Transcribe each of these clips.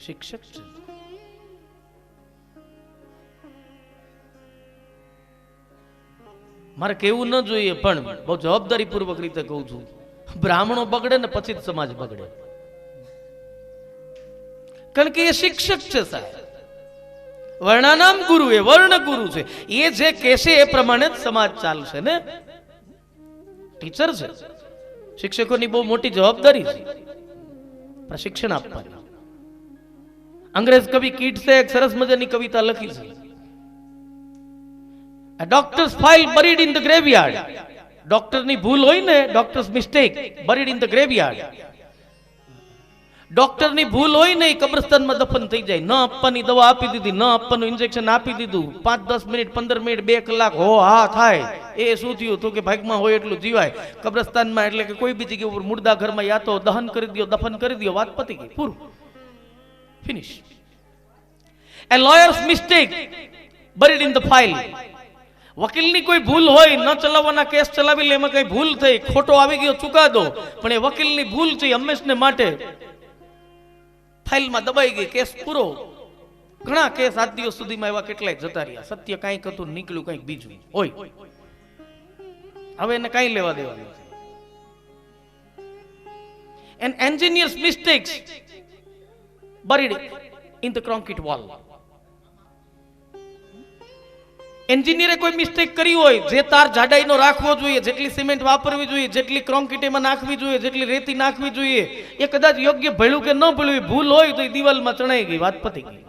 શિક્ષક છે. મારે કેવું ન જોઈએ પણ બહુ જવાબદારી પૂર્વક રીતે કહું છું, બ્રાહ્મણો બગડે ને પછી જ સમાજ બગડે. કારણ કે એ શિક્ષક છે સાહેબ, વર્ણાનામ ગુરુ, એ વર્ણ ગુરુ છે. એ જે કહેશે એ પ્રમાણે જ સમાજ ચાલશે ને. ટીચર છે, શિક્ષકોની બહુ મોટી જવાબદારી છે પ્રશિક્ષણ આપવાની. અંગ્રેજ કવિ કીટ્સે એક સરસ મજાની કવિતા લખી છે, A doctor's file buried in the graveyard. ડોક્ટરની ભૂલ હોય ને, doctors mistake buried in the graveyard. ડોક્ટરની ભૂલ હોય ને, કબ્રસ્તાનમાં દફન થઈ જાય. ન આપવાની દવા આપી દીધી, ન આપવાનું ઇન્જેક્શન આપી દીધું, 5-10 મિનિટ 15 મિનિટ 2 કલાક હો હા થાય. એ શું થયું તો કે ભાગમાં હોય એટલું જીવાય. કબ્રસ્તાનમાં એટલે કે કોઈ બી જગ્યા ઉપર મુર્દા ઘરમાં યા તો દહન કરી દો, દફન કરી દો, વાત પતી ગઈ, પૂરું, finish. A lawyer's mistake buried in the file. વકીલની કોઈ ભૂલ હોય, ન ચલાવવાના કેસ ચલાવી લે, એમાં કઈ ભૂલ થઈ, ખોટો આવી ગયો ચુકાદો, પણ એ વકીલની ભૂલ છે હંમેશને માટે ફાઇલમાં દબાઈ ગઈ, કેસ પૂરો. ઘણા કેસ આજ દિવસ સુધીમાં એવા કેટલાય જતા રહ્યા, સત્ય કાંઈક હતું નીકળ્યું કંઈક બીજું હોય, હવે એને કાંઈ લેવા દેવા નથી. An engineer's mistakes buried in the concrete wall. એન્જિનિયરે કોઈ મિસ્ટેક કરી હોય, જે તાર જાડાઈનો રાખવો જોઈએ, જેટલી સિમેન્ટ વાપરવી જોઈએ, જેટલી કોન્ક્રીટ એમાં નાખવી જોઈએ, જેટલી રેતી નાખવી જોઈએ, એ કદાચ યોગ્ય ભળ્યું કે ન ભળ્યું, ભૂલ હોય તો એ દિવાલમાં ચણાઈ ગઈ, વાત પતી ગઈ.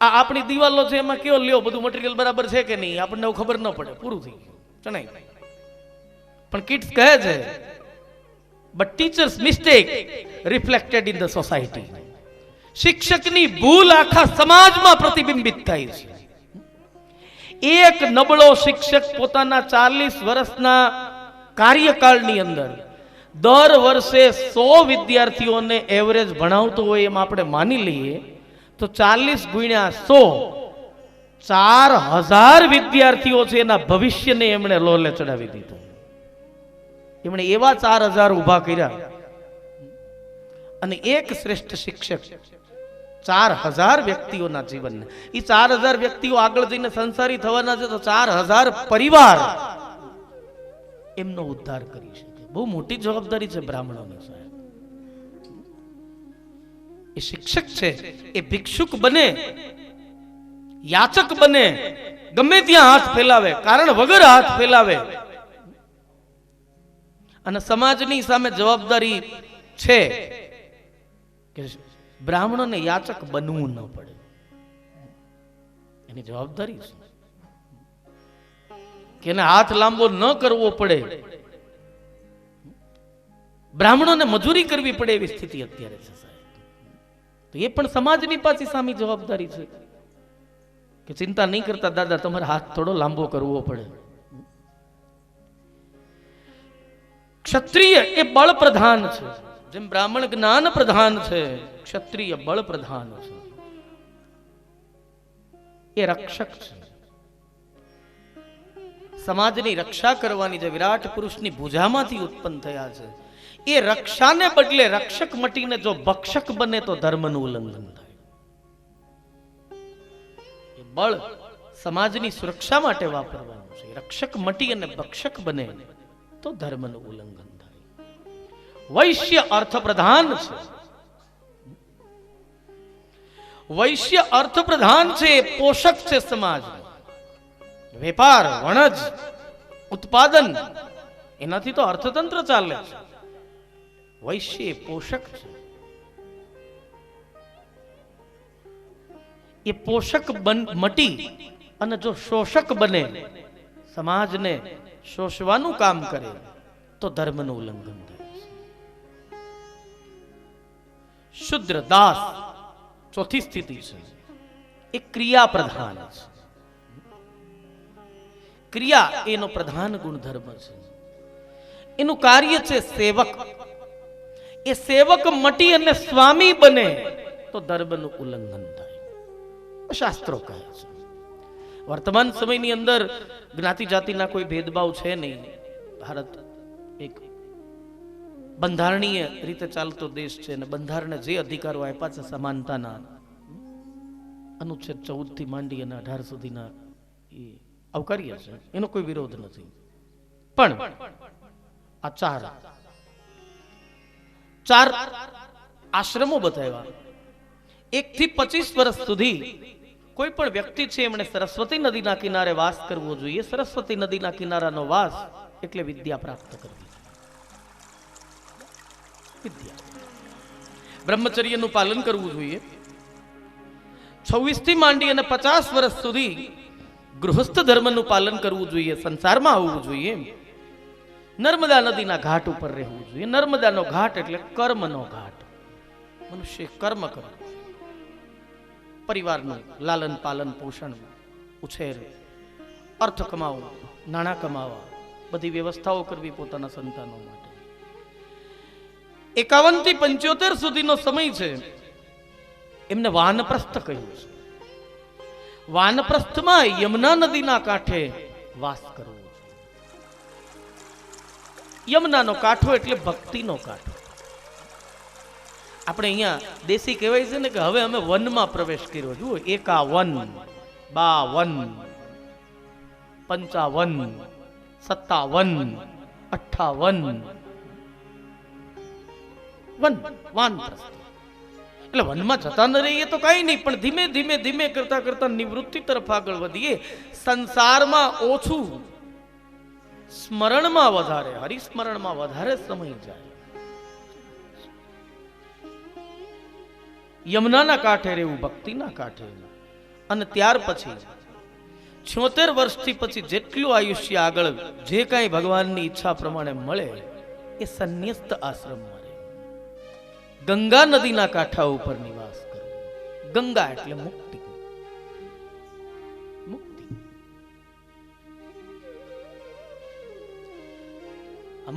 આ આપણી દિવાલો છે એમાં કયો લ્યો બધું મટીરિયલ બરાબર છે કે નહીં, આપણને ખબર ન પડે, પૂરું થઈ ગયું, ચણાઈ ગઈ. પણ કિડ્સ કહે છે, but teachers mistake reflected in the society. શિક્ષકની ભૂલ આખા સમાજમાં પ્રતિબિંબિત થાય છે. એક નબળો શિક્ષક પોતાના 40 વર્ષના કાર્યકાળની અંદર દર વર્ષે 100 વિદ્યાર્થીઓને એવરેજ ભણાવતો હોય એમ આપણે માની લઈએ તો 40 ગુણ્યા 100, 4000 વિદ્યાર્થીઓ છે, એના ભવિષ્યને એમણે લોલે ચડાવી દીધું. એમણે એવા 4000 ઉભા કર્યા, અને એક શ્રેષ્ઠ શિક્ષક 4000 વ્યક્તિઓના જીવનને, એ 4000 વ્યક્તિઓ આગળ જઈને સંસારી થવાના છે તો 4000 પરિવાર એમનો ઉદ્ધાર કરી શકે. બહુ મોટી જવાબદારી છે બ્રાહ્મણોની સાહેબ. એ શિક્ષક છે, એ ભિક્ષુક બને, યાચક બને, ગમે ત્યાં હાથ ફેલાવે, કારણ વગર હાથ ફેલાવે, અને સમાજની સામે જવાબદારી છે કે બ્રાહ્મણોને યાચક બનવું ન પડે, એની જવાબદારી છે કે એને હાથ લાંબો ન કરવો પડે. બ્રાહ્મણોને મજૂરી કરવી પડે એવી સ્થિતિ અત્યારે છે સાહેબ. તો એ પણ સમાજની પાછી સામી જવાબદારી છે કે ચિંતા નહીં કરતા દાદા, તમારે હાથ થોડો લાંબો કરવો પડે. ક્ષત્રિય એ બળ પ્રધાન છે, જેમ બ્રાહ્મણ જ્ઞાન પ્રધાન છે, ક્ષત્રિય બળ પ્રધાન છે. એ રક્ષક છે. સમાજની રક્ષા કરવાની જે વિરાટ પુરુષની ભુજામાંથી ઉત્પન્ન થયા છે, એ રક્ષાને બદલે રક્ષક મટીને જો ભક્ષક બને તો ધર્મનું ઉલ્લંઘન થાય. એ બળ સમાજની સુરક્ષા માટે વાપરવાનું છે. રક્ષક મટી અને ભક્ષક બને તો ધર્મનું ઉલ્લંઘન થાય. વૈશ્ય અર્થ પ્રધાન છે. વૈશ્ય અર્થ પ્રધાન છે, પોષક છે સમાજ. વેપાર, વણજ, ઉત્પાદન, એનાથી તો અર્થતંત્ર ચાલે છે. વૈશ્ય પોષક છે. એ પોષક મટી અને જો શોષક બને, સમાજને શોષવાનું કામ કરે તો ધર્મનું ઉલ્લંઘન થાય છે. શુદ્ર દાસ ચોથી સ્થિતિ છે, એ ક્રિયા પ્રધાન છે. ક્રિયા એનો પ્રધાન ગુણધર્મ છે. એનું કાર્ય છે સેવક. એ સેવક મટી અને સ્વામી બને તો ધર્મનું ઉલ્લંઘન થાય. શાસ્ત્રો કહે છે. વર્તમાન સમયની અંદર જ્ઞાતિ જાતિના કોઈ ભેદભાવ છે નહીં. ભારત એક બંધારણીય રીતે ચાલતો દેશ છે અને બંધારણે જે અધિકારો આપ્યા છે સમાનતાના, અનુચ્છેદ 14 થી માંડી અને 18 સુધીના, એ આવકાર્ય છે, એનો કોઈ વિરોધ નથી. પણ આ ચાર આશ્રમો બતાવ્યા. 1 થી 25 વર્ષ સુધી કોઈ પણ વ્યક્તિ છે એમણે સરસ્વતી નદીના કિનારે વાસ કરવો જોઈએ. સરસ્વતી નદીના કિનારાનો વાસ એટલે વિદ્યા પ્રાપ્ત કરવી. વિદ્યા, બ્રહ્મચર્યનું પાલન કરવું જોઈએ. 26 થી માંડી અને 50 વર્ષ સુધી ગૃહસ્થ ધર્મનું પાલન કરવું જોઈએ. સંસારમાં આવવું જોઈએ. નર્મદા નદીના ઘાટ ઉપર રહેવું જોઈએ. નર્મદાનો ઘાટ એટલે કર્મનો ઘાટ. મનુષ્ય કર્મ કરવું, પરિવારનું લાલન પાલન પોષણ ઉછેર, અર્થ કમાવો, નાણાં કમાવા, બધી વ્યવસ્થાઓ કરવી પોતાના સંતાનો માટે. 51 થી 75 સુધીનો સમય છે એમને વાનપ્રસ્થ કહ્યું છે. વાનપ્રસ્થમાં યમુના નદીના કાંઠે વાસ કરવો. યમુનાનો કાંઠો એટલે ભક્તિનો કાંઠો. આપણે અહીંયા દેશી કહેવાય છે ને કે હવે અમે વનમાં પ્રવેશ કર્યો. જુઓ, 51, 52, 55, 57, 58 વાનપ્રસ્થ. એટલે વનમાં જતા ન રહીએ તો કઈ નહીં, પણ ધીમે ધીમે ધીમે કરતા કરતા નિવૃત્તિ તરફ આગળ વધીએ. સંસારમાં ઓછું, સ્મરણમાં વધારે, હરિસ્મરણમાં વધારે સમય જાય. યમુનાના કાંઠે રહેવું, ભક્તિના કાંઠે. અને ત્યાર પછી 76 વર્ષથી પછી જેટલું આયુષ્ય આગળ જે કાંઈ ભગવાનની ઈચ્છા પ્રમાણે મળે એ સંન્યસ્ત આશ્રમમાં રહે. ગંગા નદીના કાંઠા ઉપર નિવાસ કરવો. ગંગા એટલે મુક્તિ. મુક્તિ,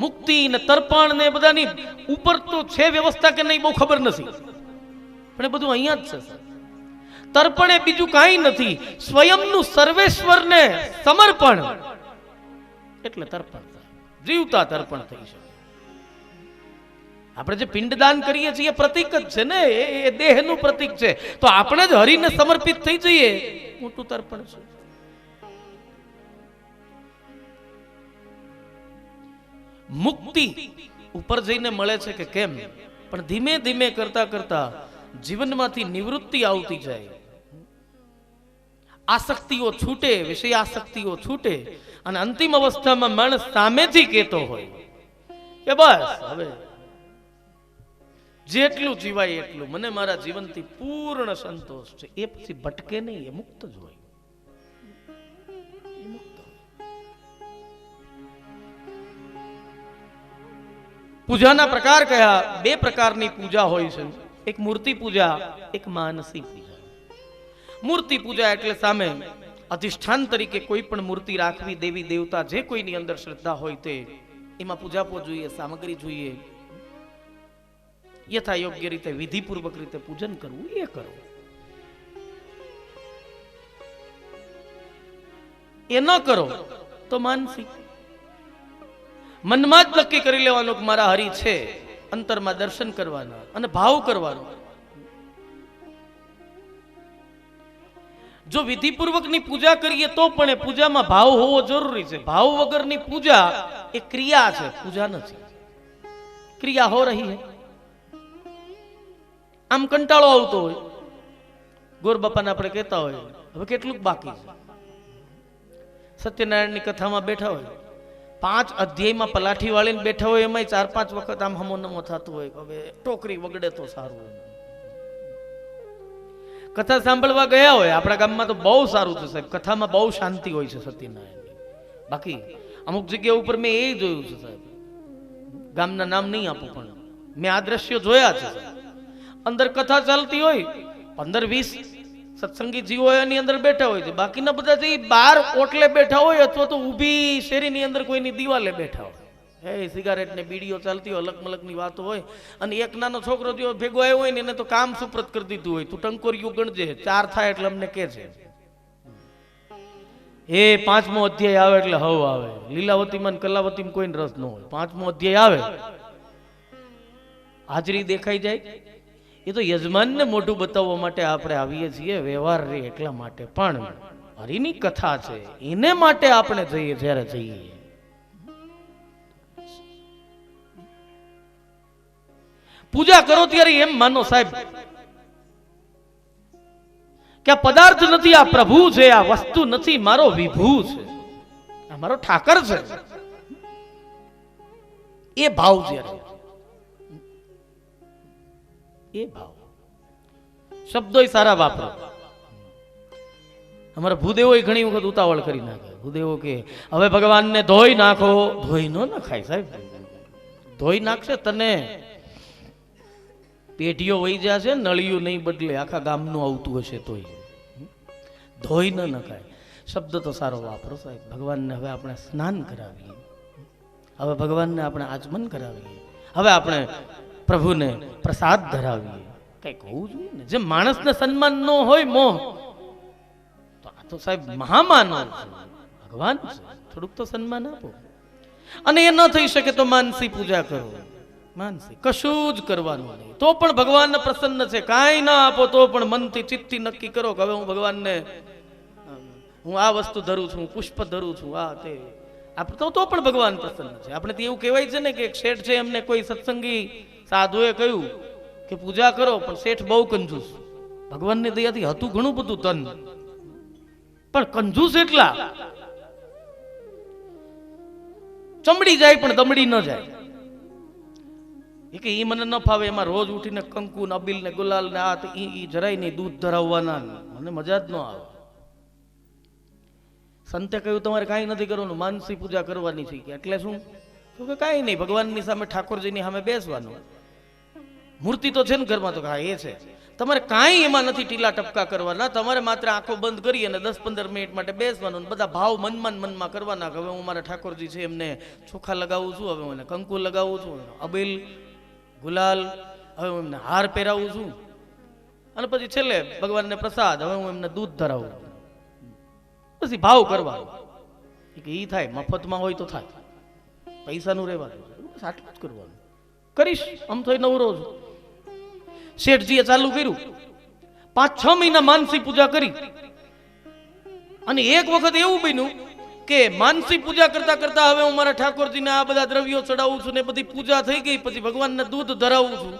મુક્તિ ને તર્પણ ને બધાની ઉપર તો છે વ્યવસ્થા કે નહીં બહુ ખબર નથી, પણ એ બધું અહીંયા જ છે. તર્પણ એ બીજું કાંઈ નથી, સ્વયંનું સર્વેશ્વરને સમર્પણ એટલે તર્પણ થાય. જીવતા તર્પણ થઈ શકે. આપણે જે પિંડદાન કરીએ છીએ પ્રતીક જ છે ને, એ દેહનું પ્રતીક છે. તો આપણે જ હરિને સમર્પિત થઈ જઈએ, મોટું તર્પણ છે. મુક્તિ ઉપર જઈને મળે છે કે કેમ, પણ ધીમે ધીમે કરતા કરતા જીવનમાંથી નિવૃત્તિ આવતી જાય. આસક્તિઓ છૂટે, વિષય આસક્તિઓ છૂટે, અને અંતિમ અવસ્થામાં માણસ સામેથી કહેતો હોય કે બસ હવે જેટલું જીવાય એટલું, મને મારા જીવનથી પૂર્ણ સંતોષ છે. એ પછી ભટકે નહીં, એ મુક્ત જ હોય. પૂજાના પ્રકાર કયા? 2 પ્રકારની પૂજા હોય છે. એક મૂર્તિ પૂજા, એક માનસી પૂજા. મૂર્તિ પૂજા એટલે સામે અધિષ્ઠાન તરીકે કોઈ પણ મૂર્તિ રાખવી, દેવી દેવતા જે કોઈની અંદર શ્રદ્ધા હોય તે, એમાં પૂજાપો જોઈએ, સામગ્રી જોઈએ, યથા યોગ્ય રીતે વિધિપૂર્વક રીતે પૂજન કરવું, એ કરવું. એ ન કરો તો માનસી. મનમાં જ નક્કી કરી લેવાનું કે મારા હરિ છે, અંતરમાં દર્શન કરવાના અને ભાવ કરવાનો. જો વિધિપૂર્વકની પૂજા કરીએ તો પણ એ પૂજામાં ભાવ હોવો જરૂરી છે. ભાવ વગરની પૂજા એ ક્રિયા છે, પૂજા નથી. ક્રિયા હો રહી હે. આમ કંટાળો આવતો હોય, ગોર બાપાને આપણે કહેતા હોય હવે કેટલું બાકી છે. સત્યનારાયણની કથામાં બેઠા હોય, 5 અધ્યાયમાં પલાઠી વાળીને બેઠા હોય, એમાં 4-5 વખત આમ હમો નમો થતું હોય, હવે ટોકરી વગડે તો સારું. કથા સાંભળવા ગયા હોય, આપણા ગામમાં તો બહુ સારું છે સાહેબ, કથામાં બહુ શાંતિ હોય છે સત્યનારાયણની. બાકી અમુક જગ્યા ઉપર મેં એ જોયું છે સાહેબ, ગામના નામ નહીં આપું પણ મેં આ દ્રશ્યો જોયા છે સાહેબ. અંદર કથા ચાલતી હોય, 15-20 સત્સંગી જીવો એની અંદર બેઠા હોય છે, બાકીના બધા જે બહાર ઓટલે બેઠા હોય અથવા તો ઊભી શેરીની અંદર કોઈની દિવાલે બેઠા હોય. હે સિગારેટ ને બીડીઓ ચાલતી હોય, અલગ મલકની વાતો હોય, અને એક નાનો છોકરો જો ભેગો આવ્યો હોય ને એને તો કામ સુપ્રત કરી દીધું હોય, તું ટંકોરિયું ગણજે, 4 થાય એટલે અમને કે છે. એ 5મો અધ્યાય આવે એટલે હવ આવે. લીલાવતીમાં કલાવતીમાં કોઈને રસ ન હોય. 5મો અધ્યાય આવે હાજરી દેખાઈ જાય, એ તો યજમાનને મોઢું બતાવવા માટે આપણે આવીએ છીએ, વ્યવહાર રે એટલા માટે. પણ હરિની કથા છે એને માટે આપણે જઈએ. જ્યારે જઈએ પૂજા કરો ત્યારે એમ માનો સાહેબ કે આ પદાર્થ નથી, આ પ્રભુ છે, આ વસ્તુ નથી, મારો વિભુ છે, આ મારો ઠાકર છે. એ ભાવ જ્યારે એ ભાવ શબ્દો સારા વાપરો. અમારા ભૂદેવો ઘણી વખત ઉતાવળ કરી નાખે. ભૂદેવો કે હવે ભગવાનને ધોઈ નાખો. ધોઈ ન નખાય સાહેબ. ધોઈ નાખશે તને પેઢીઓ વહી જશે, નળિયું નહીં બદલે, આખા ગામનું આવતું હશે તોય. ધોઈ ન નખાય. શબ્દ તો સારો વાપરો સાહેબ. ભગવાનને હવે આપણે સ્નાન કરાવીએ, હવે ભગવાનને આપણે આચમન કરાવીએ, હવે આપણે પ્રભુને પ્રસાદ ધરાવીએ. કઈક હોવું જોઈએ ને. જેમ માણસને સન્માન ન હોય મોહ, તો આ તો સાહેબ મહામાનવ છે, ભગવાન છે, થોડુંક તો સન્માન આપો. અને એ ન થઈ શકે તો માનસી પૂજા કરો. માનસી કશું જ કરવાનું નહીં તો પણ ભગવાન પ્રસન્ન છે. કાંઈ ના આપો તો પણ મનથી ચિત્તથી નક્કી કરો કે હવે હું ભગવાનને હું આ વસ્તુ ધરું છું, પુષ્પ ધરું છું, આ તે તો પણ ભગવાન પ્રસન્ન છે. આપણે તો એવું કહેવાય છે ને કે એક શેઠ છે, એમને કોઈ સત્સંગી સાધુએ કહ્યું કે પૂજા કરો, પણ શેઠ બહુ કંજૂસ. ભગવાનની દયાથી હતું ઘણું બધું ધન, પણ કંજૂસ એટલા ચમડી જાય પણ દમડી ન જાય. એ કે ઈ મને ન ફાવે, એમાં રોજ ઉઠીને કંકુ ને અબીલ ને ગુલાલ ને આ ઈ જરાય નહીં, દૂધ ધરાવવાના, મને મજા જ ન આવે. સંતે કહ્યું તમારે કાંઈ નથી કરવાનું, માનસી પૂજા કરવાની છે. કે એટલે શું? તો કે કાંઈ નહીં, ભગવાનની સામે ઠાકોરજીની સામે બેસવાનું, મૂર્તિ તો છે ને ઘરમાં. તો હા એ છે, તમારે કાંઈ એમાં નથી ટીલા ટપકા કરવાના, તમારે માત્ર આંખો બંધ કરી અને 10-15 મિનિટ માટે બેસવાનું, બધા ભાવ મનમાં કરવાના. હવે હું મારા ઠાકોરજી છે એમને ચોખા લગાવું છું, હવે હું એને કંકુ લગાવું છું, અબીલ ગુલાલ, હવે હું એમને હાર પહેરાવું છું, અને પછી છેલ્લે ભગવાનને પ્રસાદ, હવે હું એમને દૂધ ધરાવું. પછી ભાવ કરવાનો. ઈ થાય, મફતમાં હોય તો થાય, પૈસાનું રહેવાનું, આટલું જ કરવાનું. કરીશ આમ તો નવરો છું. શેઠજીએ ચાલુ કર્યું, 5-6 મહિના માનસી પૂજા કરી. અને એક વખત એવું બન્યું કે માનસી પૂજા કરતા કરતા હવે હું મારા ઠાકોરજીને આ બધા દ્રવ્યો ચડાવું છું ને બધી પૂજા થઈ ગઈ. પછી ભગવાનને દૂધ ધરાવું છું,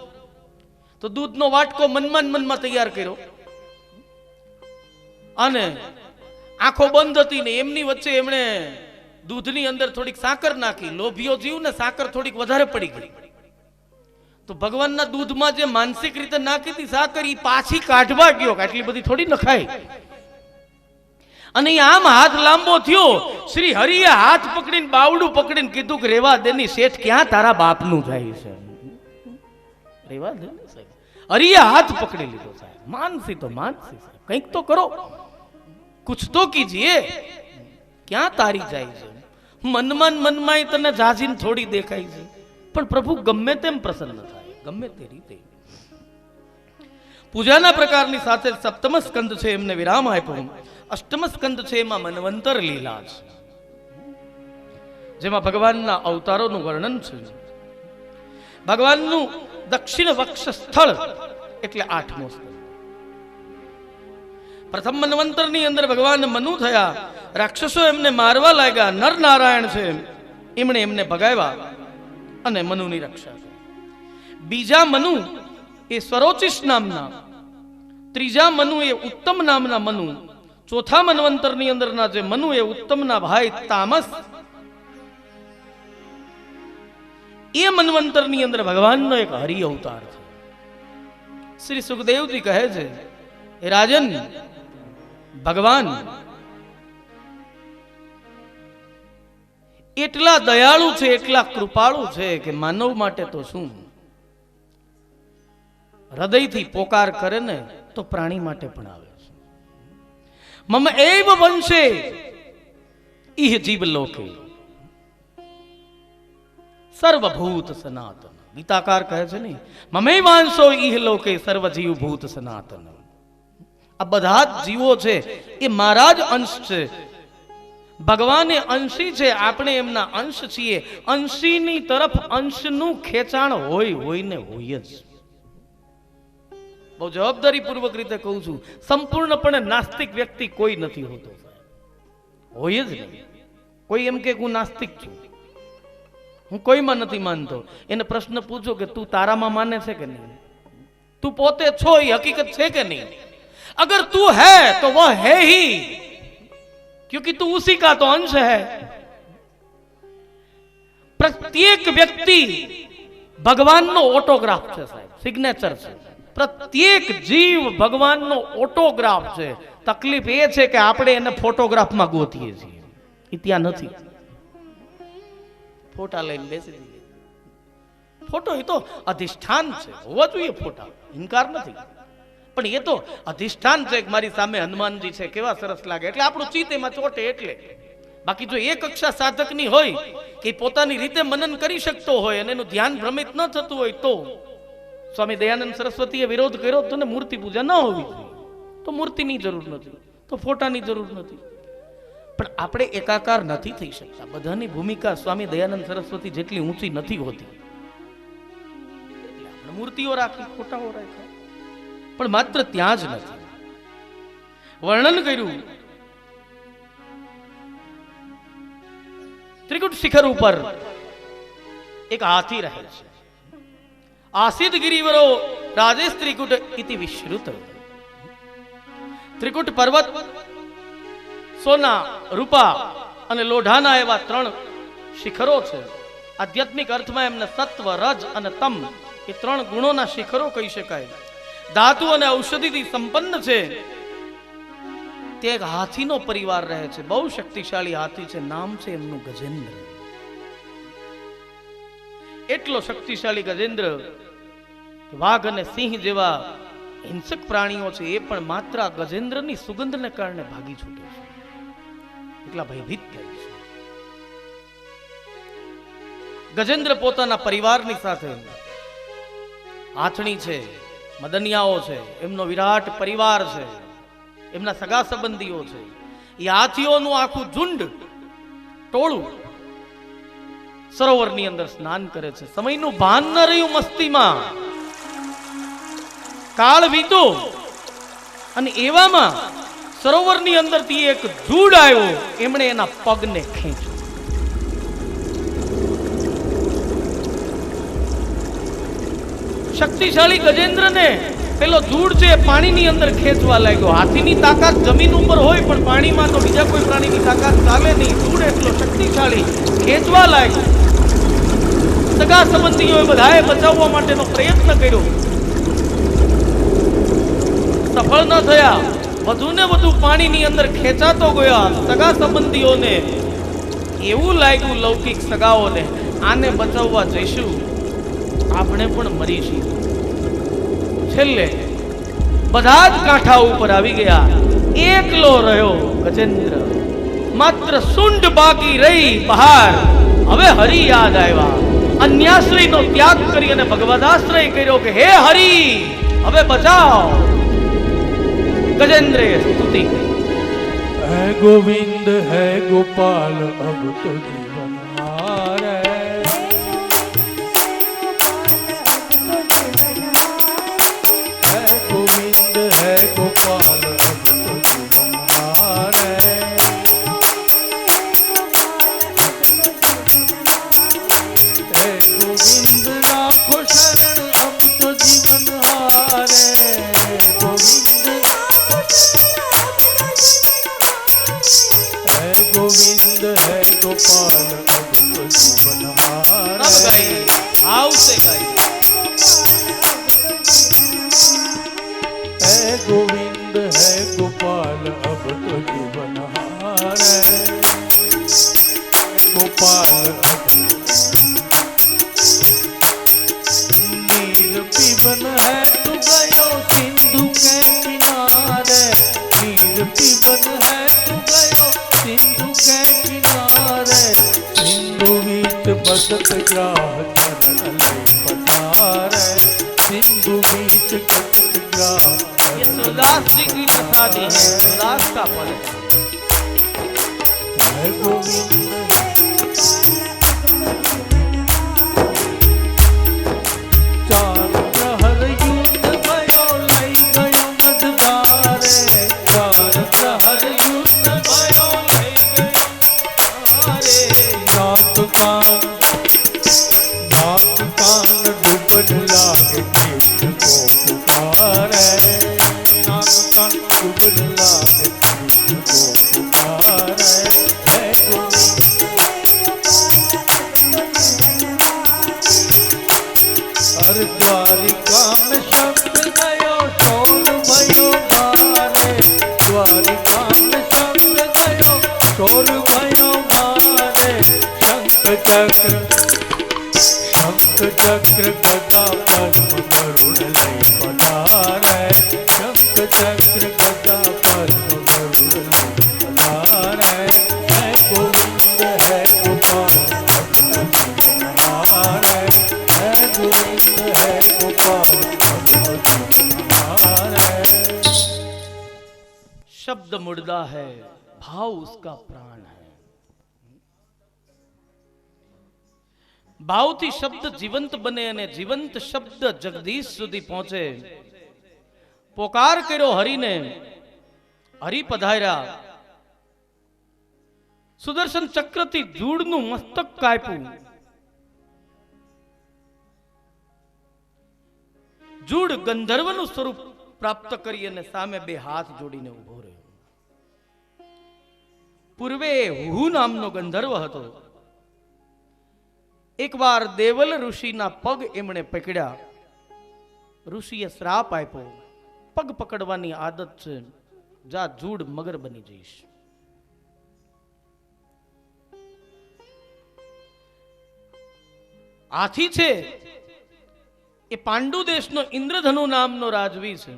તો દૂધનો વાટકો મનમાં તૈયાર કર્યો, અને આંખો બંધ હતી ને એમની વચ્ચે એમણે દૂધની અંદર થોડીક સાકર નાખી. લોભિયો જીવ ને સાકર થોડીક વધારે પડી ગઈ. તો ભગવાનના દૂધમાં જે માનસિક રીતે નાખી હતી સાકર, ઈ પાછી કાઢવા ગયો, આટલી બધી થોડી નખાય. અને આમ હાથ લાંબો થયો, શ્રી હરિએ હાથ પકડીને બાવડું પકડીને કીધું કે રેવા દેની શેઠ, ક્યાં તારા બાપનું જાય છે, રેવા દે ને સાહેબ. હરિએ હાથ પકડી લીધો સાહેબ. માનસી તો માનસી, કંઈક તો કરો, કુછ તો કીજીએ, ક્યાં તારી જાય છે. મનમાં તને જાજીને થોડી દેખાય છે, પણ પ્રભુ ગમે તેમ પ્રસન્ન થાય, ગમે તે રીતે. પૂજાના પ્રકારની સાથે સપ્તમ સ્કંદ છે એમને વિરામ આપ્યો. અષ્ટમ સ્કંદ છે એમાં મન્વંતર લીલા છે, જેમાં ભગવાનના અવતારોનું વર્ણન છે. ભગવાનનું દક્ષિણ વક્ષ સ્થળ એટલે 8મો સ્કંદ. પ્રથમ મન્વંતરની અંદર ભગવાન મનુ થયા, રાક્ષસો એમને મારવા લાગ્યા, નર નારાયણ છે એમણે એમને ભગાવ્યા અને મનુની રક્ષા કરી. બીજા મનુ એ સ્વરોચિષ નામના, ત્રીજા મનુ એ ઉત્તમ નામના મનુ, ચોથા મન્વંતરની અંદરના જે મનુ એ ઉત્તમના ભાઈ તામસ. એ મન્વંતરની અંદર ભગવાનનો એક હરિ અવતાર છે. શ્રી સુખદેવજી કહે છે, એ રાજન, ભગવાન એટલા દયાળુ છે, એટલા કૃપાળુ છે કે માનવ માટે તો શું, હૃદયથી પોકાર કરે ને તો પ્રાણી માટે પણ આવે છે. મમ એવ વંશે ઇહ જીવ લોકે સર્વભૂત સનાતન. ગીતાકાર કહે છે ને, મમે વાંશો ઇહ લોકે સર્વ જીવ ભૂત સનાતન. આ બધા જ જીવો છે એ મારા જ અંશ છે, ભગવાન એ અંશી છે, આપણે એમના અંશ છીએ. અંશીની તરફ અંશનું ખેંચાણ હોય ને હોય જ. બહુ જવાબદારી પૂર્વક રીતે કહું છું, સંપૂર્ણપણે નાસ્તિક વ્યક્તિ કોઈ નથી હોતો, હોય જ નહીં. કોઈ એમ કે હું નાસ્તિક છું, હું કોઈમાં નથી માનતો, એને પ્રશ્ન પૂછો કે તું તારામાં માને છે કે નહીં, તું પોતે છો એ હકીકત છે કે नहीं? अगर तू है तो वह है ही, क्योंकि तू उसी का तो अंश है. प्रत्येक व्यक्ति भगवानનો ઓટોગ્રાફ છે સાહેબ, સિગ્નેચર છે. પ્રત્યેક જીવ ભગવાનનો ઓટોગ્રાફ છે. તકલીફ એ છે કે આપણે એને ફોટોગ્રાફમાં ગોતીએ છીએ, એ ત્યાં નથી. ફોટા લઈને બેસી દઈએ. ફોટો એ તો અધિષ્ઠાન છે, હોવા જોઈએ ફોટા, ઇનકાર નથી, પણ એ તો અધિષ્ઠાન છે. મારી સામે હનુમાનજી છે, કેવા સરસ લાગે, એટલે આપણું ચિત્ત એમાં ચોટે. એટલે બાકી જો એ કક્ષા સાધકની હોય કે પોતાની રીતે મનન કરી શકતો હોય અને એનું ધ્યાન ભ્રમિત ન થતું હોય, તો સ્વામી દયાનંદ સરસ્વતીએ વિરોધ કર્યો તો ને મૂર્તિ પૂજા ન હોવી જોઈએ, તો મૂર્તિની જરૂર નથી, તો ફોટાની જરૂર નથી. પણ આપણે એકાકાર નથી થઈ શકતા. બધાની ભૂમિકા સ્વામી દયાનંદ સરસ્વતી જેટલી ઊંચી નથી હોતી. એટલે આપણે મૂર્તિઓ રાખી, ફોટાઓ રાખ્યા, પણ માત્ર ત્યાં જ નથી. વર્ણન કર્યું ત્રિકુટ શિખર ઉપર એક હાથી રહે છે. આસિદ ગિરિવરો રાજેશ ત્રિકુટ ઇતિ વિશ્રુત. ત્રિકુટ પર્વત સોના, રૂપા અને લોઢાના એવા 3 શિખરો છે. આધ્યાત્મિક અર્થમાં એમને સત્વ, રજ અને તમ એ 3 ગુણોના શિખરો કહી શકાય. ધાતુ અને ઔષધિથી સંપન્ન છે. તે એક હાથીનો પરિવાર રહે છે. બહુ શક્તિશાળી હાથી છે. નામ છે એમનું ગજેન્દ્ર. એટલો શક્તિશાળી ગજેન્દ્ર, વાઘ અને સિંહ જેવા હિંસક પ્રાણીઓ છે એ પણ માત્ર આ ગજેન્દ્રની સુગંધને કારણે ભાગી છૂટે છે. એટલા ભયભીત થાય છે. ગજેન્દ્ર પોતાના પરિવારની સાથે, હાથણી છે, મદનિયાઓ છે, એમનો વિરાટ પરિવાર છે, એમના સગા સંબંધીઓ છે, એ હાથીઓનું આખું ઝુંડ, ટોળું સરોવરની અંદર સ્નાન કરે છે. સમયનું ભાન ન રહ્યું, મસ્તીમાં કાળ વીતો અને એવામાં સરોવરની અંદરથી એક ઝૂડ આવ્યો, એમણે એના પગને ખેંચ્યો. શક્તિશાળી ગજેન્દ્રને પેલો ઝૂડ છે પાણીની અંદર ખેંચવા લાગ્યો. હાથીની તાકાત જમીન ઉપર હોય, પણ પાણીમાં તો બીજા કોઈ પ્રાણીની તાકાત ચાલે નહીં. ઝૂડ એટલો શક્તિશાળી ખેંચવા લાગ્યો. સગા સંબંધીઓએ બધાએ બચાવવા માટેનો પ્રયત્ન કર્યો, સફળ ન થયા. વધુ ને વધુ પાણીની અંદર ખેંચાતો ગયા. સગા સંબંધીઓને એવું લાગ્યું, લૌકિક સગાઓને, આને બચાવવા જઈશું, આપણે પણ મરીશું. છેલ્લે બધા જ કાંઠા ઉપર આવી ગયા. એકલો રહ્યો ગજેન્દ્ર. માત્ર સૂંઢ બાકી રહી બહાર. હવે હરિ યાદ આવ્યા. અન્યાશ્રયનો ત્યાગ કરી અને ભગવદાશ્રય કર્યો કે હે હરિ, હવે બચાવ. गजेंद्र स्तुति है गोविंद है गोपाल अब तो जीवन हारे है गोविंद है गोपाल अब तो जीवन हारे है गोविंद लाखों शरण अब तो जीवन हारे गोविंद गोविंद है गोपाल अब तो जीवन हारे है गोविंद है गोपाल अब तो जीवन हारे गोपाल नीर पीवन है तू गयो सिंधु के किनारे नीर पीवन है तू गयो सिंधु के किनारे सिंधु बीच बसत ग्राह चरण लय पधारे सिंधु बीच बसत ग्राह। ये सुरदास जी की प्रसादी है, सुरदास का पद है। હે ગોવિંદ ચાર પ્રહર યુદ્ધ ભયો લઈ ગયો મધવારે ચાર પ્રહર યુદ્ધ ભયો લઈ ગયો મારે નાક કાન ડૂબન લાગે કૃષ્ણ કો પુકારે નાક કાન ડૂબન લાગે કૃષ્ણ કો પુકારે હે ગોવિંદ હર દ્વારિકા में शब्द गयो शोर भयो मारे द्वारिका में शब्द गयो शोर भयो मारे शंख चक्र गदा पद्म गरुड़ लई पधारे शंख चक्र गदा पद्म गरुड़ लई पधारे है गोविंद है गोपाल हमारे है गोविंद है गोपाल हमारे शब्द मुर्दा है, भाव उसका प्राण है। ભાવથી શબ્દ જીવંત બને અને જીવંત શબ્દ જગદીશ સુધી પહોંચે. પોકાર કર્યો હરિને, હરિ પધાર્યા. સુદર્શન ચક્રથી જૂડનું મસ્તક કાપ્યું. જૂડ ગંધર્વનું સ્વરૂપ પ્રાપ્ત કરી અને સામે બે હાથ જોડીને ઉભો રહ્યો. પૂર્વે હુ નામનો ગંધર્વ હતો. એકવાર દેવલ ઋષિના પગ એમણે પકડ્યા. ઋષિએ શ્રાપ આપ્યો, પગ પકડવાની આદત છે, જા જૂડ મગર બની જઈશ. હાથી છે એ પાંડુ દેશનો ઇન્દ્રધનુ નામનો રાજવી છે.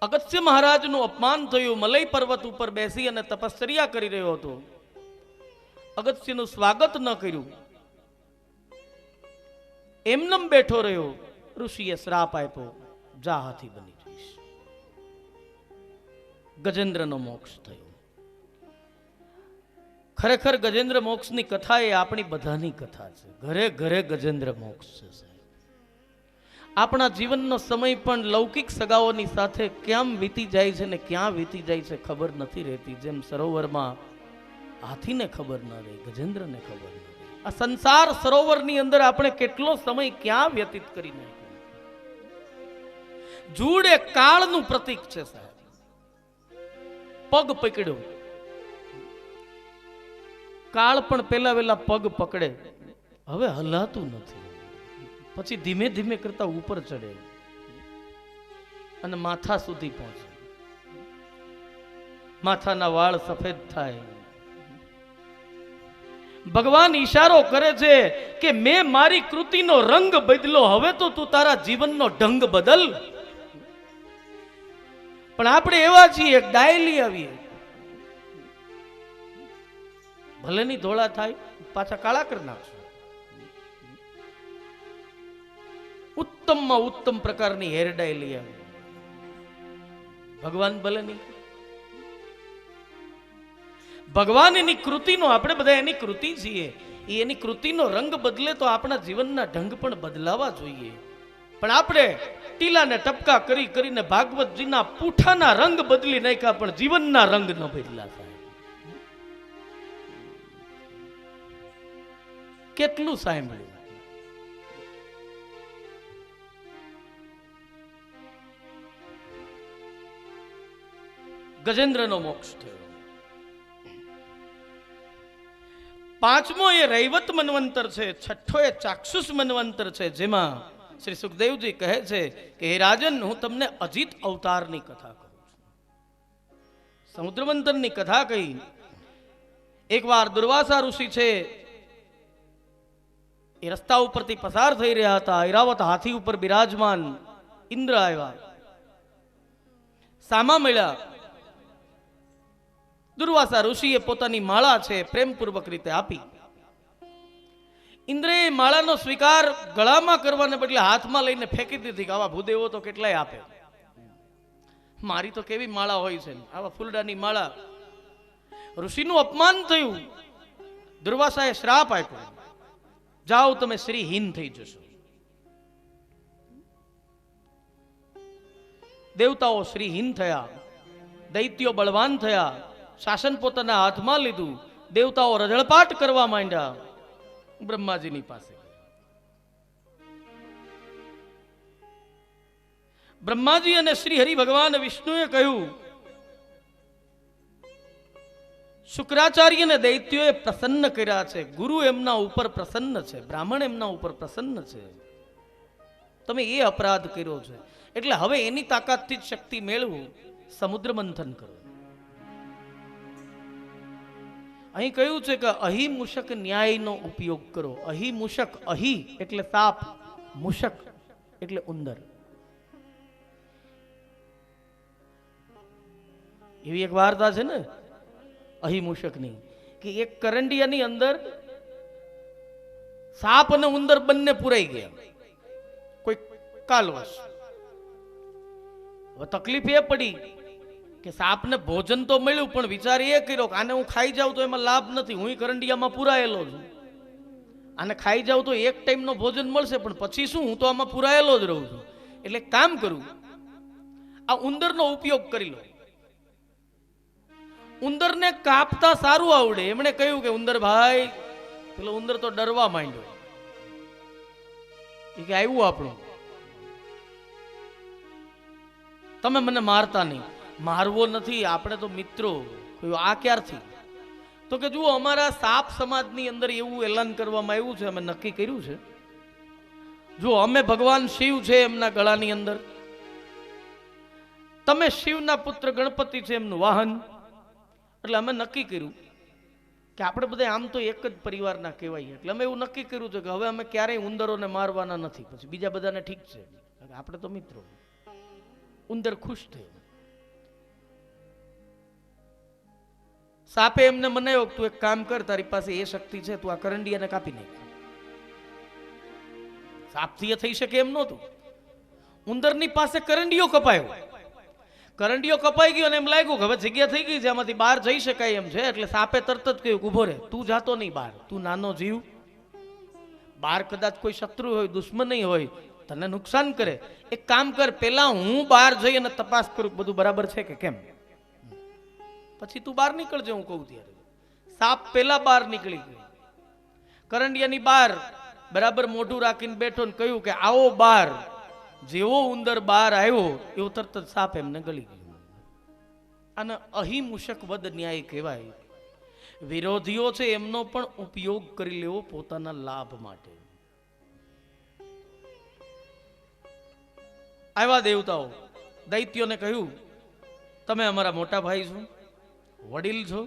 અગસ્ત્ય મહારાજનું અપમાન થયું. મલય પર્વત ઉપર બેસી અને તપશ્ચર્યા કરી રહ્યો હતો. અગસ્ત્યનું સ્વાગત ન કર્યું, એમનેમ બેઠો રહ્યો. ઋષિએ શ્રાપ આપ્યો, જા હાથી બની જઈશ. ગજેન્દ્રનો મોક્ષ થયો. ખરેખર ગજેન્દ્ર મોક્ષની કથા એ આપણી બધાની કથા છે. ઘરે ઘરે ગજેન્દ્ર મોક્ષ છે. આપણા જીવનનો સમય પણ લૌકિક સગાઓની સાથે ક્યાં વીતી જાય છે ને ક્યાં વીતી જાય છે ખબર નથી રહેતી. જેમ સરોવરમાં હાથીને ખબર ન રહી, ગજેન્દ્રને ખબર ન રહી. આ સંસાર સરોવરની અંદર આપણે કેટલો સમય ક્યાં વ્યતીત કરી નાખ્યો. જૂડ એ કાળનું પ્રતીક છે સાહેબ. પગ પકડ્યો. કાળ પણ પેલા વેલા પગ પકડે, હવે હલાતું નથી. પછી ધીમે ધીમે કરતા ઉપર ચડે અને માથા સુધી પહોંચે. માથાના વાળ સફેદ થાય. ભગવાન ઈશારો કરે છે કે મેં મારી કૃતિનો રંગ બદલો, હવે તો તું તારા જીવનનો ઢંગ બદલ. પણ આપણે એવા છીએ, ડાયલી આવીએ, ભલે ની ધોળા થાય પાછા કાળા કરી નાખશું. ઉત્તમમાં ઉત્તમ પ્રકારની હેર ડાય લઈ આવે. ભગવાન ભલે નહીં, ભગવાન એની કૃતિનો, આપણે બધા એની કૃતિ છીએ, એની કૃતિનો રંગ બદલે તો આપણા જીવનના ઢંગ પણ બદલાવા જોઈએ. પણ આપણે ટીલાને ટપકા કરી કરીને ભાગવતજીના પૂઠાના રંગ બદલી નાખ્યા, પણ જીવનના રંગ ન બદલા થાય. કેટલું સાંભળ્યું. ગજેન્દ્રનો મોક્ષ થયો. પાંચમો એ રૈવત મન્વંતર છે. છઠ્ઠો એ ચાક્ષુષ મન્વંતર છે, જેમાં શ્રી સુખદેવજી કહે છે કે હે રાજન, હું તમને અજીત અવતારની કથા કહું છું. સમુદ્રમંથનની કથા કહી. એકવાર દુર્વાસા ઋષિ છે એ રસ્તા ઉપરથી પસાર થઈ રહ્યા હતા. ઐરાવત હાથી ઉપર બિરાજમાન. ઇન્દ્ર આવ્યા, સામા મળ્યા. દુર્વાસા ઋષિએ પોતાની માળા છે પ્રેમપૂર્વક રીતે આપી. ઇન્દ્રએ માળાનો સ્વીકાર ગળામાં કરવાને બદલે હાથમાં લઈને ફેંકી દીધી. કે આવા ભૂદેવો તો કેટલાય આપે, મારી તો કેવી માળા હોય છે, આવા ફૂલડાની માળા. ઋષિનું અપમાન થયું, દુર્વાસાએ શ્રાપ આપ્યો, જાઓ તમે શ્રીહીન થઈ જશો. દેવતાઓ શ્રીહીન થયા, દૈત્યો બળવાન થયા, શાસન પોતાના હાથમાં લીધું, દેવતાઓ રજળપાટ કરવા માંડ્યા બ્રહ્માજીની પાસે. બ્રહ્માજી અને શ્રી હરિ ભગવાન વિષ્ણુએ કહ્યું, શુક્રાચાર્યને દૈત્યોએ પ્રસન્ન કર્યા છે, ગુરુ એમના ઉપર પ્રસન્ન છે, બ્રાહ્મણ એમના ઉપર પ્રસન્ન છે, તમે એ અપરાધ કર્યો છે, એટલે હવે એની તાકાતથી જ શક્તિ મેળવું, સમુદ્ર મંથન કરો. અહીં કહ્યું છે કે અહી મૂષક ન્યાયનો ઉપયોગ કરો. અહી મૂષક, અહી એટલે સાપ, મૂષક એટલે ઉંદર. એવી એક વાર્તા છે ને અહી મૂષકની, કે એક કરંડિયાની અંદર સાપ અને ઉંદર બંને પુરાઈ ગયા કોઈ કાલવશ. હવે તકલીફ એ પડી કે સાપને ભોજન તો મળ્યું, પણ વિચાર એ કર્યો કે આને હું ખાઈ જાઉં તો એમાં લાભ નથી, હું કરંડિયામાં પુરાયેલો છું, આને ખાઈ જાઉં તો એક ટાઈમનો ભોજન મળશે, પણ પછી શું, હું તો આમાં પુરાયેલો જ રહું છું, એટલે કામ કરું, આ ઉંદરનો ઉપયોગ કરી લો. ઉંદરને કાપતા સારું આવડે. એમણે કહ્યું કે ઉંદર ભાઈ, પેલો ઉંદર તો ડરવા માંડ્યો, એ કે આવ્યું આપણું, તમે મને મારતા નહીં. મારવો નથી, આપણે તો મિત્રો. આ ક્યારથી? તો કે જુઓ, અમારા સાપ સમાજની અંદર એવું એલાન કરવામાં આવ્યું છે, અમે નક્કી કર્યું છે, જો અમે ભગવાન શિવ છે એમના ગળાની અંદર, તમે શિવના પુત્ર ગણપતિ છે એમનું વાહન, એટલે અમે નક્કી કર્યું કે આપણે બધા આમ તો એક જ પરિવારના કહેવાય, એટલે અમે એવું નક્કી કર્યું છે કે હવે અમે ક્યારેય ઉંદરોને મારવાના નથી, પછી બીજા બધાને ઠીક છે, આપણે તો મિત્રો. ઉંદર ખુશ થયો. સાપે એમને મનાયો, તું એક કામ કર, તારી પાસે એ શક્તિ છે, તું આ કરંડિયાને કાપી નાખ. સાપથી એ થઈ શકે એમ નહોતું. ઉંદરની પાસે કરંડિયો કપાયો, કરંડિયો કપાઈ ગયો અને એમ લાગ્યું કે હવે જગ્યા થઈ ગઈ છે, આમાંથી બહાર જઈ શકાય એમ છે, એટલે સાપે તરત જ કહ્યું, ઉભો રે, તું જાતો નહીં બહાર, તું નાનો જીવ, બહાર કદાચ કોઈ શત્રુ હોય, દુશ્મની હોય, તને નુકસાન કરે, એક કામ કર, પેલા હું બહાર જઈ અને તપાસ કરું બધું બરાબર છે કે કેમ, પછી તું બહાર નીકળજે હું કહું ત્યારે. સાપ પેલા બહાર નીકળી ગયો, કરંડિયાની બહાર બરાબર મોઢું રાખીને બેઠો ને કહ્યું કે આવો બહાર. જેવો ઉંદર બહાર આવ્યો એવો તરત જ સાપ એમને ગળી ગયો. અને અહી મૂષક વદ ન્યાય કહેવાય. વિરોધીઓ છે એમનો પણ ઉપયોગ કરી લેવો પોતાના લાભ માટે. આવ્યા દેવતાઓ, દૈત્યોને કહ્યું, તમે અમારા મોટા ભાઈ છો, વડીલ છો.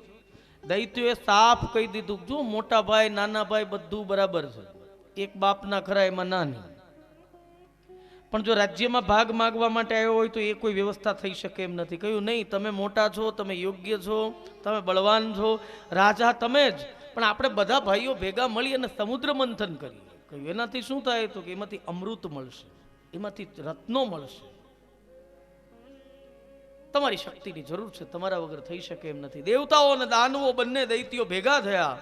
દૈત્યોએ સાફ કહી દીધું, જો મોટા ભાઈ નાના ભાઈ બધું બરાબર છે, એક બાપના ખરા એમાં નાની, પણ જો રાજ્યમાં ભાગ માંગવા માટે આવ્યો હોય તો એ કોઈ વ્યવસ્થા થઈ શકે એમ નથી. કહ્યું નહીં, તમે મોટા છો, તમે યોગ્ય છો, તમે બળવાન છો, રાજા તમે જ, પણ આપણે બધા ભાઈઓ ભેગા મળી અને સમુદ્ર મંથન કરીએ. કહ્યું એનાથી શું થાય? તો કે એમાંથી અમૃત મળશે, એમાંથી રત્નો મળશે. તમારી શક્તિની જરૂર છે, તમારા વગર થઈ શકે એમ નથી. દેવતાઓ અને દાનવો બંને દૈત્યો ભેગા થયા.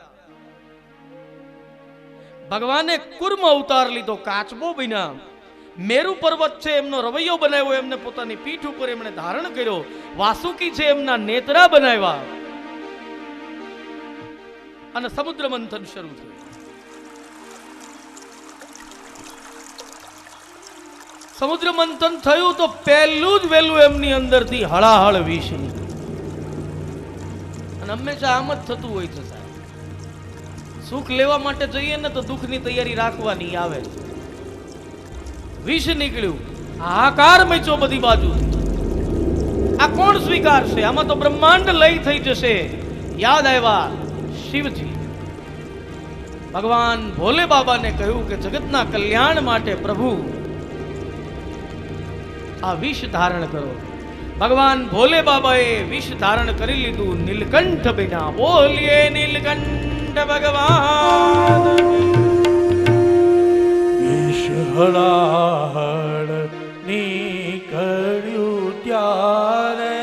ભગવાને કુર્મ અવતાર લીધો, કાચબો બન્યા. મેરુ પર્વત છે એમનો રવૈયો બનાવ્યો, એમને પોતાની પીઠ ઉપર એમણે ધારણ કર્યો. વાસુકી છે એમના નેત્રા બનાવ્યા અને સમુદ્ર મંથન શરૂ થયું. સમુદ્ર મંથન થયું તો પહેલું જ વહેલું એમની અંદરથી હળાહળ વિષ નીકળ્યું. અને હંમેશા આમ જ થતું હોય છે સાહેબ, સુખ લેવા માટે જઈએ ને તો દુઃખની તૈયારી રાખવાની આવે. વિષ નીકળ્યું, હાહાકાર મચ્યો બધી બાજુ. આ કોણ સ્વીકારશે? આમાં તો બ્રહ્માંડ લય થઈ જશે. યાદ આવ્યા શિવજી. ભગવાન ભોલે બાબાને કહ્યું કે જગતના કલ્યાણ માટે પ્રભુ આ વિષ ધારણ કરો. ભગવાન ભોલે બાબાએ વિષ ધારણ કરી લીધું. નીલકંઠ બન્યા. બોલીએ નીલકંઠ ભગવાન. વિષ હળાહળ નીકળ્યું ત્યારે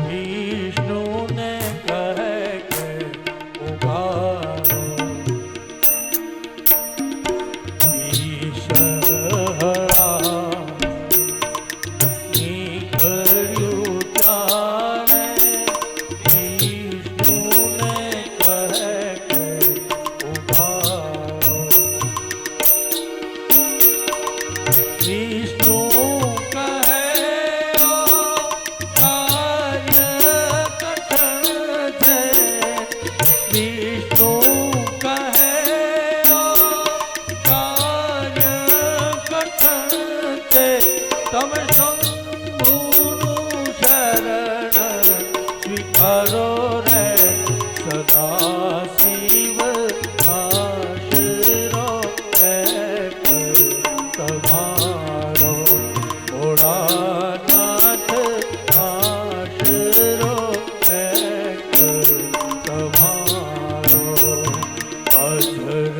વિષ્ણુને કહે તમે શંભુનું શરણ સ્વીકારો રે સદા શિવ આશરો એક તમારો ભોળાનાથ આશરો એક તમારો અજર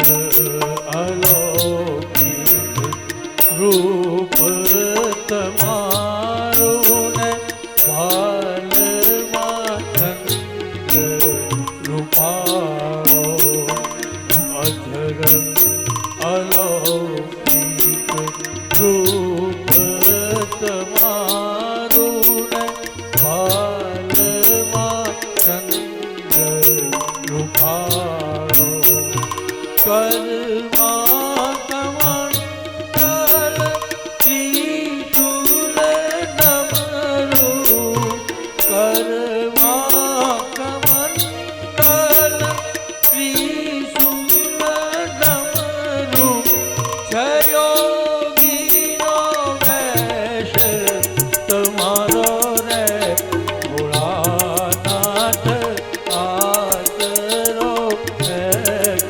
અલૌકિક રૂપ તમારું ને ભાલમાં ચંદ્ર રૂપાળો અજર અલૌકિક રૂપ તમારું ને ભાલમાં ચંદ્ર રૂપાળો કર્મા કમંડલ ત્રિશૂલ ડમરું કર્મા કમંડલ ત્રિશૂલ ડમરું જયોગીનો વેશ તમારો રે ભોળાનાથ આશરો એક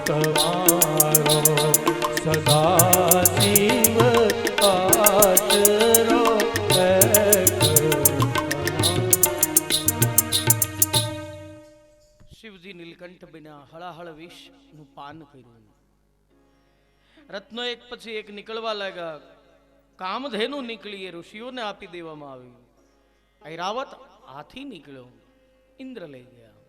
તમારો સદા શિવ આશરો એક શિવજી નીલકંઠ બન્યા, હળાહળ વિષ નું પાન કર્યું, રત્નો એક પછી એક નીકળવા લાગ્યા, કામધેનુ નીકળી એ ઋષિઓને આપી દેવામાં આવી, ઐરાવત હાથી નીકળ્યો, ઇન્દ્ર લઈ ગયા,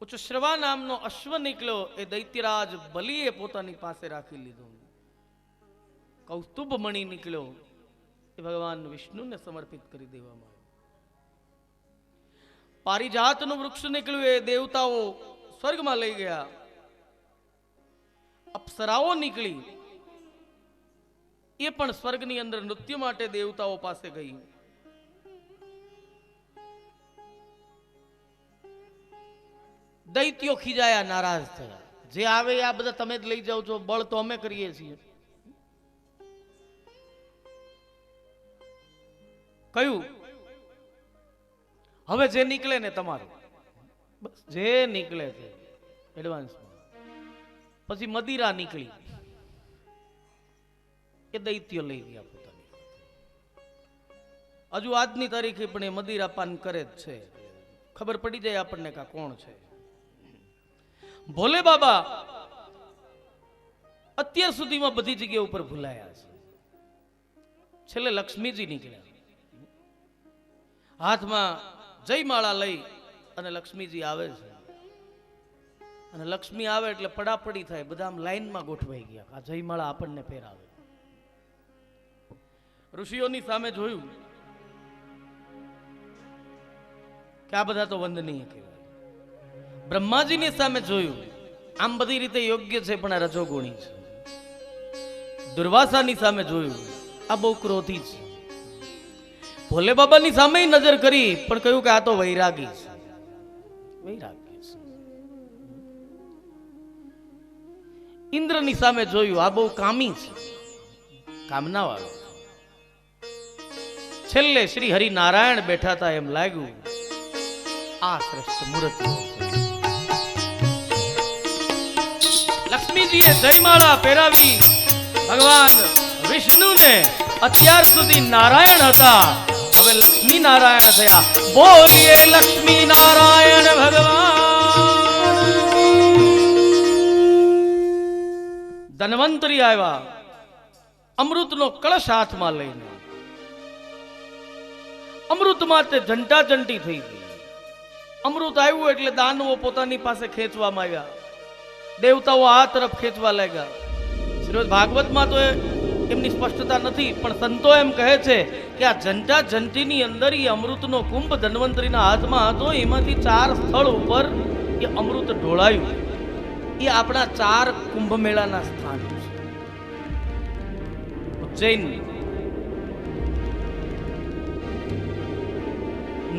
ઉચ્ચશ્રવા નામનો અશ્વ નીકળ્યો, એ દૈત્યરાજ બલિએ પોતાની પાસે રાખી લીધો, કૌસ્તુભ મણિ નીકળ્યો, એ ભગવાન વિષ્ણુને સમર્પિત કરી દેવામાં આવ્યો, પારિજાતનું વૃક્ષ નીકળ્યું, એ દેવતાઓ સ્વર્ગમાં લઈ ગયા, અપ્સરાઓ નીકળી, એ પણ સ્વર્ગની અંદર નૃત્ય માટે દેવતાઓ પાસે ગઈ, દૈત્યો ખીજાયા, નારાજ થયા, જે આવે આ બધા તમે જ લઈ જાઓ છો, બળ તો અમે કરીએ છીએ. કયું હવે જે નીકળે ને તમારું, બસ જે નીકળે છે એડવાન્સમાં. પછી મદિરા નીકળી, એ દૈત્યો લઈ ગયા પોતાની, હજુ આજની તારીખે પણ એ મદિરા પાન કરે જ છે, ખબર પડી જાય આપણને કે કોણ છે. ભોલે બાબા અત્યાર સુધીમાં બધી જગ્યા ઉપર ભૂલાયા છે, છેલ્લે લક્ષ્મીજી નીકળ્યા, હાથમાં જયમાળા લઈ અને લક્ષ્મીજી આવે છે, અને લક્ષ્મી આવે એટલે પડાપડી થાય, બધા આમ લાઈનમાં ગોઠવાઈ ગયા, આ જયમાળા આપણને પહેરાવે. ઋષિઓની સામે જોયું કે આ બધા તો વંદનીય કહેવાય, બ્રહ્માજીની સામે જોયું આમ બધી રીતે યોગ્ય છે પણ આ રજોગુણી છે, દુર્વાસાની સામે જોયું આ બહુ ક્રોધી છે, ભોલે બાબાની સામે નજર કરી પણ કહ્યું કે આ તો વૈરાગી છે, વૈરાગી છે. ઇન્દ્રની સામે જોયું આ બહુ કામી છે, કામના વાળો. છેલ્લે શ્રી હરિનારાયણ બેઠા હતા, એમ લાગ્યું આ શ્રેષ્ઠ મૂર્તિ. લક્ષ્મીજીએ જયમાળા પહેરાવી ભગવાન વિષ્ણુને. અત્યાર સુધી નારાયણ હતા, હવે લક્ષ્મી નારાયણ થયા. બોલીએ લક્ષ્મી નારાયણ ભગવાન. ધન્વંતરી આવ્યા, અમૃતનો કળશ હાથમાં લઈને, અમૃતમાં તે જંટાજંટી થઈ ગઈ. અમૃત આવ્યું એટલે દાનવો પોતાની પાસે ખેંચવામાં આવ્યા, દેવતાઓ આ તરફ ખેંચવા લાગ્યા. શ્રીમદ ભાગવતમાં તો એમની સ્પષ્ટતા નથી, પણ સંતો એમ કહે છે કે આ જંટાજંટીની અંદર એ અમૃતનો કુંભ ધન્વંતરીના હાથમાં હતો, એમાંથી 4 સ્થળ ઉપર એ અમૃત ઢોળાયું. એ આપણા 4 કુંભ મેળાના સ્થાન છે. ઉજ્જૈન,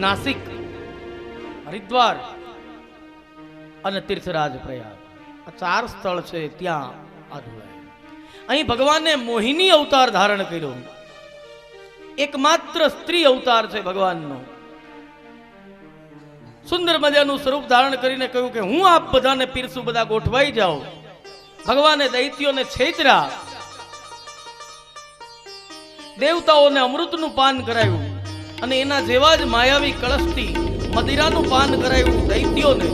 નાસિક, હરિદ્વાર અને તીર્થરાજ પ્રયાગ, આ 4 સ્થળ છે, ત્યાં આ ઢોળાય. અહીં ભગવાને મોહિની અવતાર ધારણ કર્યો. એકમાત્ર સ્ત્રી અવતાર છે ભગવાનનો. સુંદર મજાનું સ્વરૂપ ધારણ કરીને કહ્યું કે હું આપ બધાને પીરસું, બધા ગોઠવાઈ જાઓ. ભગવાને દૈત્યોને છેતરા, દેવતાઓને અમૃતનું પાન કરાયું અને એના જેવા જ માયાવી કળશથી મદિરાનું પાન કરાયું દૈત્યોને.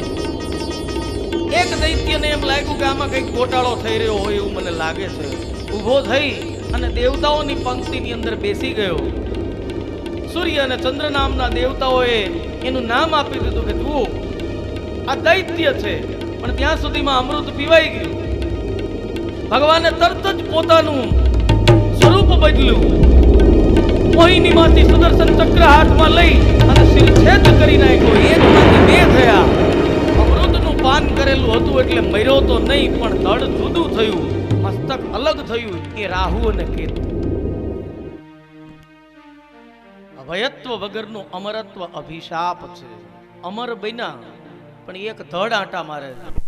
એક દૈત્યને એમ લાગ્યું કે આમાં કંઈક ગોટાળો થઈ રહ્યો હોય એવું મને લાગે છે. ઊભો થઈ અને દેવતાઓની પંક્તિની અંદર બેસી ગયો. સૂર્ય અને ચંદ્ર નામના દેવતાઓએ એનું નામ આપી દીધું કે તું આ દૈત્ય છે, પણ ત્યાં સુધીમાં અમૃત પીવાઈ ગયું. ભગવાને તરત જ પોતાનું સ્વરૂપ બદલ્યું. મોહિનીમાંથી સુદર્શન ચક્ર હાથમાં લઈ અને શિરછેદ કરી નાખ્યો. એકમાંથી બે થયા. અમૃતનું પાન કરેલું હતું એટલે મર્યો તો નહીં, પણ ધડ જુદું થયું, મસ્તક અલગ થયું. એ રાહુ અને કેતુ. અભયત્વ વગરનું અમરત્વ અભિશાપ છે. અમર બન્યા પણ એક ધડ આંટા મારે છે.